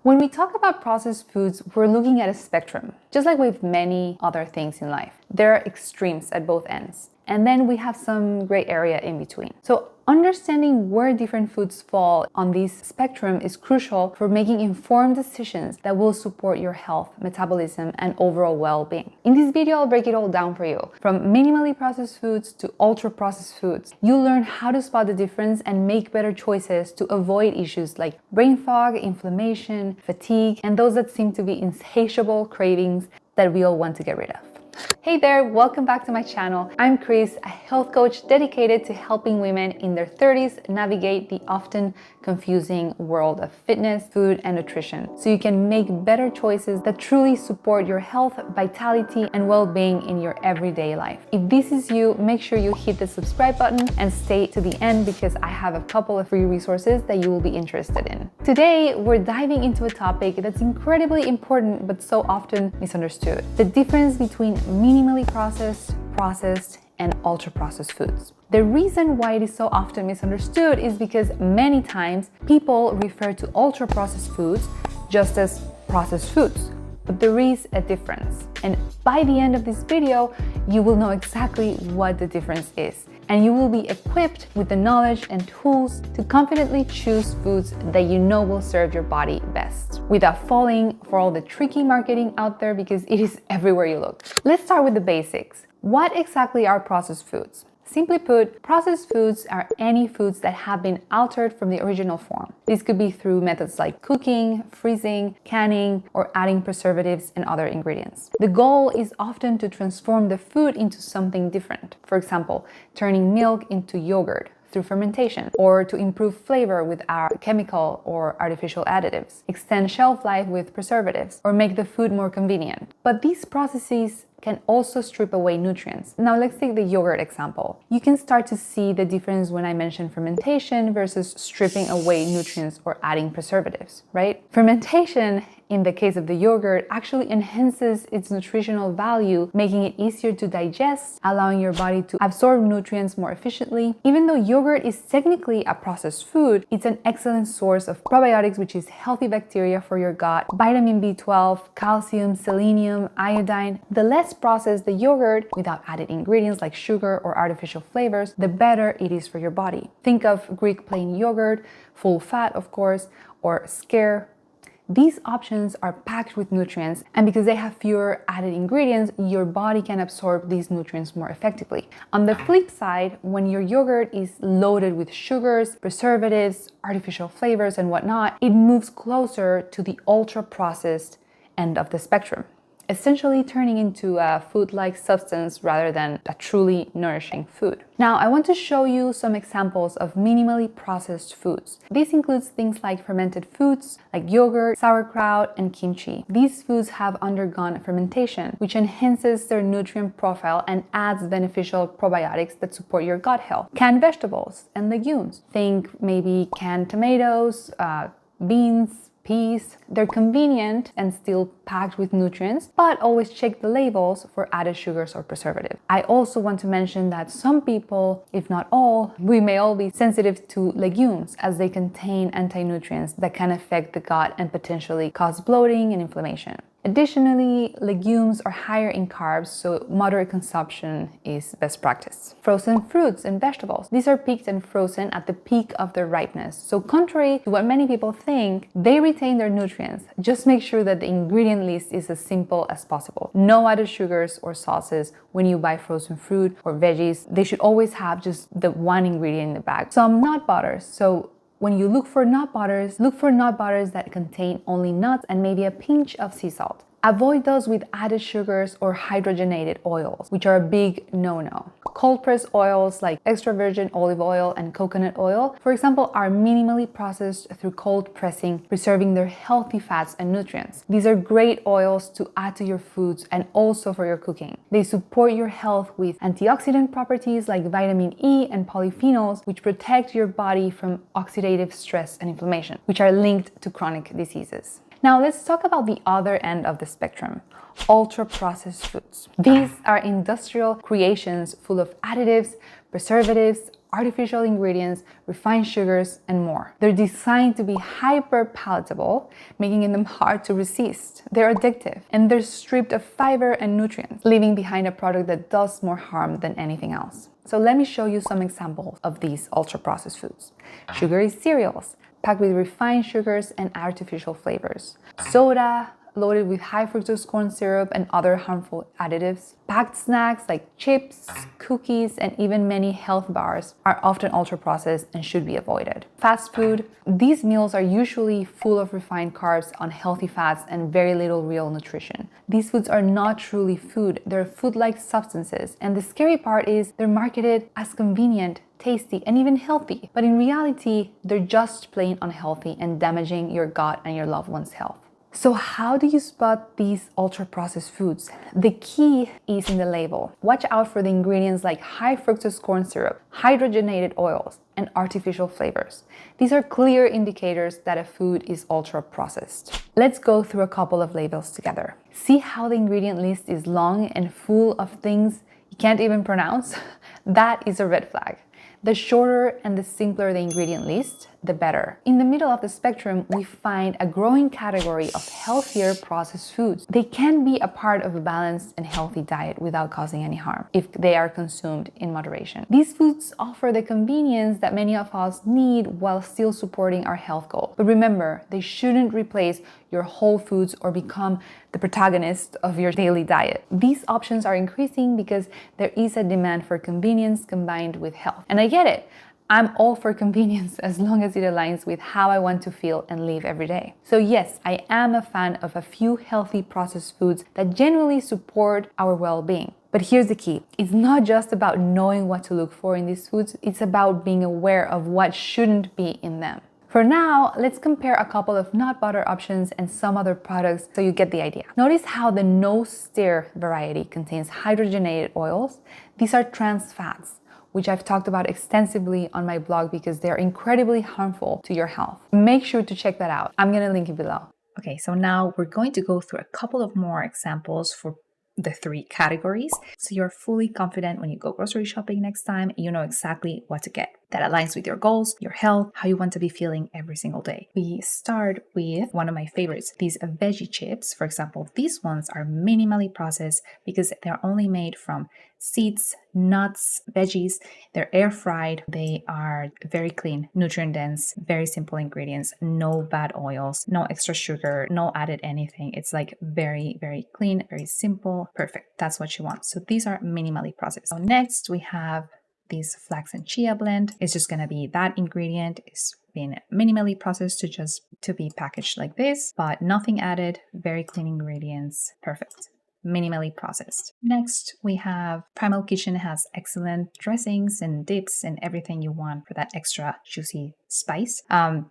When we talk about processed foods, we're looking at a spectrum, just like with many other things in life. There are extremes at both ends, and then we have some gray area in between. So understanding where different foods fall on this spectrum is crucial for making informed decisions that will support your health, metabolism, and overall well-being. In this video, I'll break it all down for you. From minimally processed foods to ultra-processed foods, you'll learn how to spot the difference and make better choices to avoid issues like brain fog, inflammation, fatigue, and those that seem to be insatiable cravings that we all want to get rid of. Hey there, welcome back to my channel. I'm Chris, a health coach dedicated to helping women in their 30s navigate the often confusing world of fitness, food, and nutrition, so you can make better choices that truly support your health, vitality, and well-being in your everyday life. If this is you, make sure you hit the subscribe button and stay to the end because I have a couple of free resources that you will be interested in. Today, we're diving into a topic that's incredibly important but so often misunderstood: the difference between minimally processed, and ultra-processed foods. The reason why it is so often misunderstood is because many times people refer to ultra-processed foods just as processed foods, but there is a difference. And by the end of this video, you will know exactly what the difference is, and you will be equipped with the knowledge and tools to confidently choose foods that you know will serve your body best, without falling for all the tricky marketing out there, because it is everywhere you look. Let's start with the basics. What exactly are processed foods? Simply put, processed foods are any foods that have been altered from the original form. This could be through methods like cooking, freezing, canning, or adding preservatives and other ingredients. The goal is often to transform the food into something different. For example, turning milk into yogurt through fermentation, or to improve flavor with our chemical or artificial additives, extend shelf life with preservatives, or make the food more convenient. But these processes can also strip away nutrients. Now let's take the yogurt example. You can start to see the difference when I mention fermentation versus stripping away nutrients or adding preservatives, right? Fermentation, in the case of the yogurt, actually enhances its nutritional value, making it easier to digest, allowing your body to absorb nutrients more efficiently. Even though yogurt is technically a processed food, it's an excellent source of probiotics, which is healthy bacteria for your gut, vitamin B12, calcium, selenium, iodine. The less processed the yogurt, without added ingredients like sugar or artificial flavors, the better it is for your body. Think of Greek plain yogurt, full fat of course, or skyr. These options are packed with nutrients, and because they have fewer added ingredients, your body can absorb these nutrients more effectively. On the flip side, when your yogurt is loaded with sugars, preservatives, artificial flavors, and whatnot, it moves closer to the ultra-processed end of the spectrum, essentially turning into a food-like substance rather than a truly nourishing food. Now, I want to show you some examples of minimally processed foods. This includes things like fermented foods, like yogurt, sauerkraut, and kimchi. These foods have undergone fermentation, which enhances their nutrient profile and adds beneficial probiotics that support your gut health. Canned vegetables and legumes. Think maybe canned tomatoes, beans, peas. They're convenient and still packed with nutrients, but always check the labels for added sugars or preservatives. I also want to mention that some people, if not all, we may all be sensitive to legumes, as they contain anti-nutrients that can affect the gut and potentially cause bloating and inflammation. Additionally, legumes are higher in carbs, so moderate consumption is best practice. Frozen fruits and vegetables. These are picked and frozen at the peak of their ripeness. So contrary to what many people think, they retain their nutrients. Just make sure that the ingredient list is as simple as possible. No added sugars or sauces when you buy frozen fruit or veggies. They should always have just the one ingredient in the bag. Some nut butters. So when you look for nut butters that contain only nuts and maybe a pinch of sea salt. Avoid those with added sugars or hydrogenated oils, which are a big no-no. Cold pressed oils like extra virgin olive oil and coconut oil, for example, are minimally processed through cold pressing, preserving their healthy fats and nutrients. These are great oils to add to your foods and also for your cooking. They support your health with antioxidant properties like vitamin E and polyphenols, which protect your body from oxidative stress and inflammation, which are linked to chronic diseases. Now let's talk about the other end of the spectrum, ultra-processed foods. These are industrial creations full of additives, preservatives, artificial ingredients, refined sugars, and more. They're designed to be hyper palatable, making them hard to resist. They're addictive, and they're stripped of fiber and nutrients, leaving behind a product that does more harm than anything else. So let me show you some examples of these ultra-processed foods. Sugary cereals, packed with refined sugars and artificial flavors. Soda, loaded with high fructose corn syrup and other harmful additives. Packed snacks like chips, cookies, and even many health bars are often ultra-processed and should be avoided. Fast food, these meals are usually full of refined carbs, unhealthy fats, and very little real nutrition. These foods are not truly food, they're food-like substances, and the scary part is they're marketed as convenient, tasty, and even healthy, but in reality, they're just plain unhealthy and damaging your gut and your loved one's health. So how do you spot these ultra-processed foods? The key is in the label. Watch out for the ingredients like high fructose corn syrup, hydrogenated oils, and artificial flavors. These are clear indicators that a food is ultra-processed. Let's go through a couple of labels together. See how the ingredient list is long and full of things you can't even pronounce? That is a red flag. The shorter and the simpler the ingredient list, the better. In the middle of the spectrum, we find a growing category of healthier processed foods. They can be a part of a balanced and healthy diet without causing any harm if they are consumed in moderation. These foods offer the convenience that many of us need while still supporting our health goal. But remember, they shouldn't replace your whole foods or become the protagonist of your daily diet. These options are increasing because there is a demand for convenience combined with health. And I get it. I'm all for convenience as long as it aligns with how I want to feel and live every day. So yes, I am a fan of a few healthy processed foods that genuinely support our well-being. But here's the key. It's not just about knowing what to look for in these foods, it's about being aware of what shouldn't be in them. For now, let's compare a couple of nut butter options and some other products so you get the idea. Notice how the no stir variety contains hydrogenated oils. These are trans fats, which I've talked about extensively on my blog because they're incredibly harmful to your health. Make sure to check that out. I'm gonna link it below. Okay, so now we're going to go through a couple of more examples for the three categories, so you're fully confident when you go grocery shopping next time, you know exactly what to get that aligns with your goals, your health, how you want to be feeling every single day. We start with one of my favorites, these veggie chips. For example, these ones are minimally processed because they're only made from seeds, nuts, veggies. They're air fried. They are very clean, nutrient dense, very simple ingredients, no bad oils, no extra sugar, no added anything. It's like very, very clean, very simple, perfect. That's what you want. So these are minimally processed. So next we have this flax and chia blend. It's just gonna be that ingredient is being minimally processed to be packaged like this, but nothing added, very clean ingredients, perfect. Minimally processed. Next, we have Primal Kitchen. Has excellent dressings and dips and everything you want for that extra juicy spice.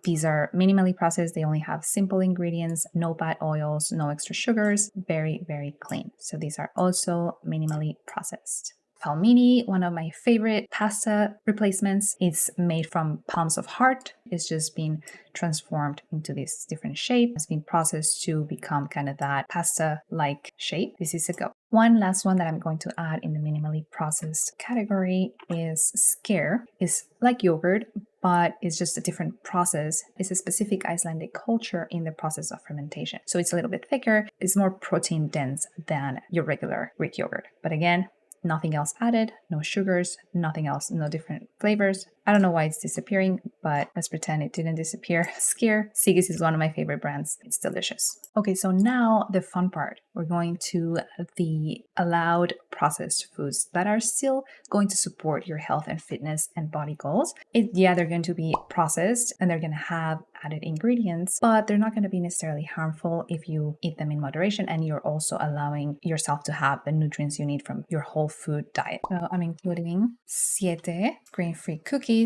These are minimally processed. They only have simple ingredients, no bad oils, no extra sugars, very, very clean. So these are also minimally processed. Palmini, one of my favorite pasta replacements. It's made from palms of heart. It's just been transformed into this different shape. It's been processed to become kind of that pasta-like shape. This is a go. One last one that I'm going to add in the minimally processed category is Skyr. It's like yogurt, but it's just a different process. It's a specific Icelandic culture in the process of fermentation. So it's a little bit thicker. It's more protein dense than your regular Greek yogurt. But again, nothing else added, no sugars, nothing else, no different flavors. I don't know why it's disappearing, but let's pretend it didn't disappear. Skyr. Sigis is one of my favorite brands. It's delicious. Okay, so now the fun part. We're going to the allowed processed foods that are still going to support your health and fitness and body goals. They're going to be processed and they're going to have added ingredients, but they're not going to be necessarily harmful if you eat them in moderation and you're also allowing yourself to have the nutrients you need from your whole food diet. So I'm including Siete grain-free cookies.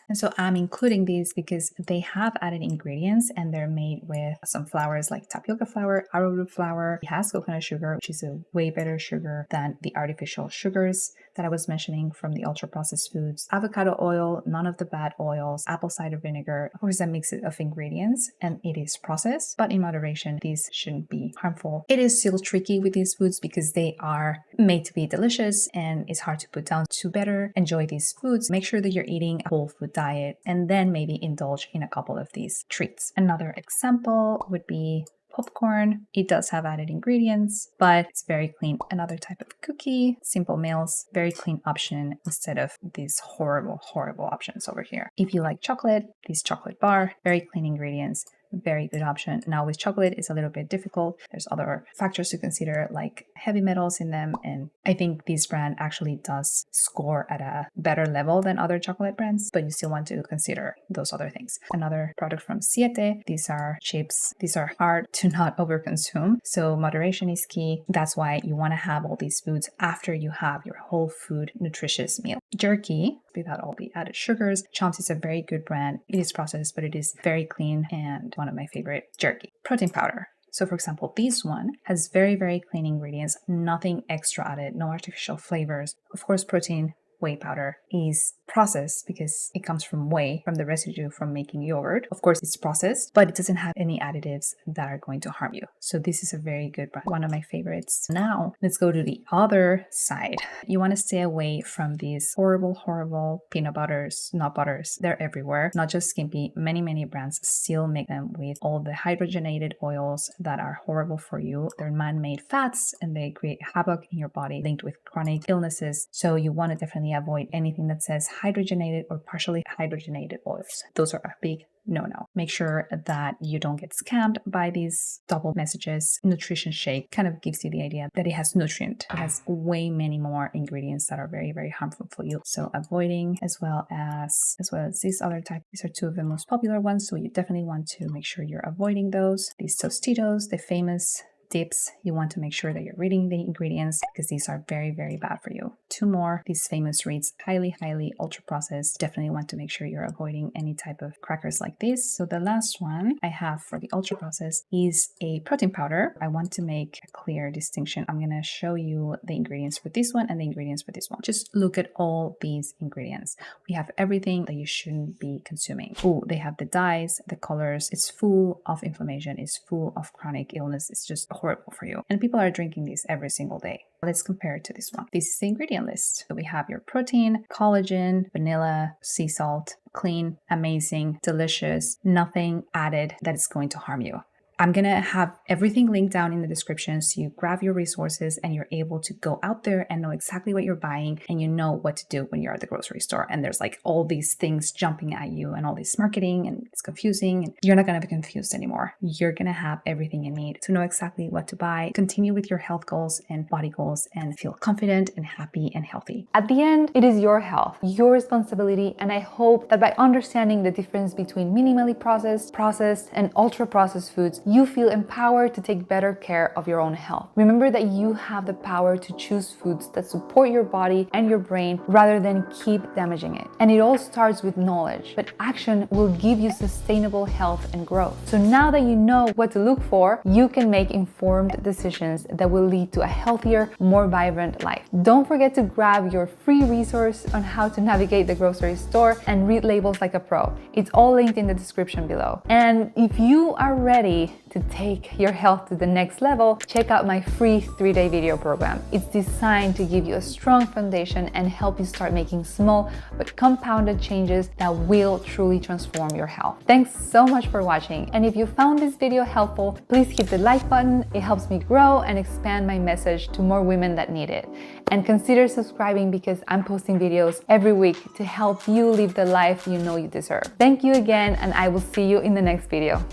And so I'm including these because they have added ingredients and they're made with some flours like tapioca flour, arrowroot flour. It has coconut sugar, which is a way better sugar than the artificial sugars that I was mentioning from the ultra processed foods. Avocado oil, none of the bad oils, apple cider vinegar, of course a mix of ingredients and it is processed, but in moderation, these shouldn't be harmful. It is still tricky with these foods because they are made to be delicious and it's hard to put down. To better enjoy these foods, make sure that you're eating a whole food diet and then maybe indulge in a couple of these treats. Another example would be popcorn. It does have added ingredients, but it's very clean. Another type of cookie, simple meals, very clean option instead of these horrible options over here. If you like chocolate, this chocolate bar, very clean ingredients, very good option. Now with chocolate, it's a little bit difficult. There's other factors to consider like heavy metals in them. And I think this brand actually does score at a better level than other chocolate brands, but you still want to consider those other things. Another product from Siete, these are chips. These are hard to not overconsume. So moderation is key. That's why you want to have all these foods after you have your whole food nutritious meal. Jerky, without all the added sugars. Chomps is a very good brand. It is processed, but it is very clean and one of my favorite jerky. Protein powder. So for example, this one has very clean ingredients, nothing extra added, no artificial flavors. Of course, protein whey powder is processed because it comes from whey, from the residue from making yogurt. Of course, it's processed, but it doesn't have any additives that are going to harm you. So this is a very good brand, one of my favorites. Now, let's go to the other side. You want to stay away from these horrible peanut butters, nut butters. They're everywhere, not just Skimpy. Many brands still make them with all the hydrogenated oils that are horrible for you. They're man-made fats and they create havoc in your body linked with chronic illnesses. So you want to definitely avoid anything that says hydrogenated or partially hydrogenated oils. Those are a big no. Make sure that you don't get scammed by these double messages. Nutrition Shake kind of gives you the idea that it has nutrient. It has way many more ingredients that are very harmful for you. So avoiding as well as these other types. These are two of the most popular ones. So you definitely want to make sure you're avoiding those. These Tostitos, the famous dips, you want to make sure that you're reading the ingredients because these are very bad for you. Two more, these famous Reeds, highly ultra processed. Definitely want to make sure you're avoiding any type of crackers like this. So the last one I have for the ultra processed is a protein powder. I want to make a clear distinction. I'm going to show you the ingredients for this one and the ingredients for this one. Just look at all these ingredients. We have everything that you shouldn't be consuming. Oh, they have the dyes, the colors. It's full of inflammation. It's full of chronic illness. It's just horrible for you. And people are drinking these every single day. Let's compare it to this one. This is the ingredient list. So we have your protein, collagen, vanilla, sea salt, clean, amazing, delicious, nothing added that is going to harm you. I'm going to have everything linked down in the description so you grab your resources and you're able to go out there and know exactly what you're buying and you know what to do when you're at the grocery store and there's like all these things jumping at you and all this marketing and it's confusing and you're not going to be confused anymore. You're going to have everything you need to know exactly what to buy, continue with your health goals and body goals and feel confident and happy and healthy. At the end, it is your health, your responsibility, and I hope that by understanding the difference between minimally processed, and ultra-processed foods, you feel empowered to take better care of your own health. Remember that you have the power to choose foods that support your body and your brain rather than keep damaging it. And it all starts with knowledge, but action will give you sustainable health and growth. So now that you know what to look for, you can make informed decisions that will lead to a healthier, more vibrant life. Don't forget to grab your free resource on how to navigate the grocery store and read labels like a pro. It's all linked in the description below. And if you are ready to take your health to the next level, check out my free 3-day video program. It's designed to give you a strong foundation and help you start making small but compounded changes that will truly transform your health. Thanks so much for watching. And if you found this video helpful, please hit the like button. It helps me grow and expand my message to more women that need it. And consider subscribing because I'm posting videos every week to help you live the life you know you deserve. Thank you again, and I will see you in the next video.